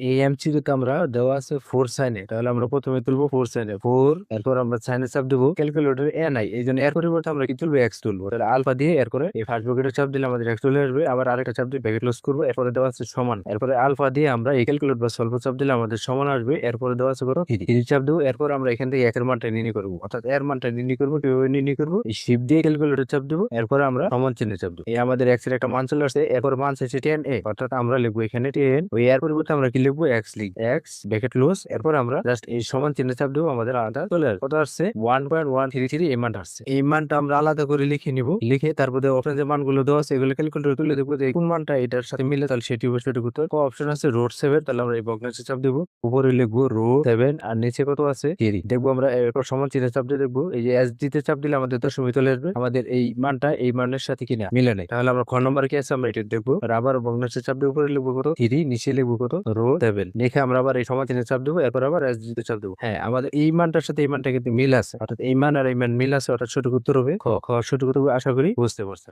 এই এমসিকিউতে আমরা দেওয়া আছে 4 সাইনে, তাহলে আমরা প্রথমে তুলবো 4 সাইনে 4, এরপর আমরা সাইনে চাপ দেবো। ক্যালকুলেটর এ নাই, এই জন্য এর পরিবর্তে আমরা কি তুলবো, এক্স তুলবো। তাহলে আলফা দিয়ে এরপরে এই ফার্স্ট ব্র্যাকেটে চাপ দিলে আমাদের এক্স চলে আসবে, আবার আরেকটা চাপ দিয়ে ব্র্যাকেট ক্লোজ করবো, এরপরে দেওয়া আছে সমান, এরপরে আলফা দিয়ে আমরা এই ক্যালকুলেটর বা সলভ চাপ দিলে আমাদের সমান আসবে, এরপরে দেওয়া আছে কত 3 চাপ দেবো। এরপর আমরা এখান থেকে একের মানটা নির্ণয় করবো, অর্থাৎ এর মানটা নির্ণয় করবো। কিভাবে নির্ণয় করবো, এই শিফট দিয়ে ক্যালকুলেটর চাপ দেবো, এরপর আমরা সমান চিহ্নে চাপ দেবো। এই আমাদের এক্স এর একটা মান চলে আসছে, এরপর মান চাইছে 10a, অর্থাৎ আমরা লিখবো এখানে 10, ওই এর পরিবর্তে আমরা কি লিখবো, এক্স লিখ এক্স ব্র্যাকেট ক্লোজ, এরপর আমরা জাস্ট এই সমান চিহ্নে চাপ দেবো, আমাদের আলাদা চলে আসবে। কত আসছে 1.133, এই মানটা আসছে। এই মানটা আমরা আলাদা করে লিখে নিব, লিখে তারপরে অপশন যে মানগুলো দেওয়া আছে এগুলো ক্যালকুলেটর তুলে দেখবো যে কোন মানটা এটার সাথে মিলে, তাহলে সেটি সেটি করতে হবে। অপশন আছে রোড 7, তাহলে আমরা এই ভগ্নাংশে চাপ দেবো, উপরে লিখবো রোড 7 আর নিচে কত আছে 3, দেখবো আমরা এরপর সমান চিহ্নে চাপ দিয়ে দেখবো এই যে এস দিতে চাপ দিলে আমাদের দশমিক চলে আসবে, আমাদের এই মানটা এই মানের সাথে কিনা মিলে নেই, তাহলে আমরা খ নম্বর কি আছে আমরা এটা দেখবো। আর আবার ভগ্নাংশে চাপ দিয়ে উপরে লিখবো কত 3, নিচে লিখবো কত রোড 7, লিখে আমরা আবার এই সমান চিহ্নে চাপ দেবো, এরপর আবার এস দিতে চাপ দেবো। হ্যাঁ, আমাদের এই মানটার সাথে এই মানটা কিন্তু মিল আছে, অর্থাৎ এই মান আর এই মান মিল আছে, অর্থাৎ সঠিক উত্তর হবে খ। খ সঠিক উত্তর হবে, আশা করি বুঝতে পারছেন।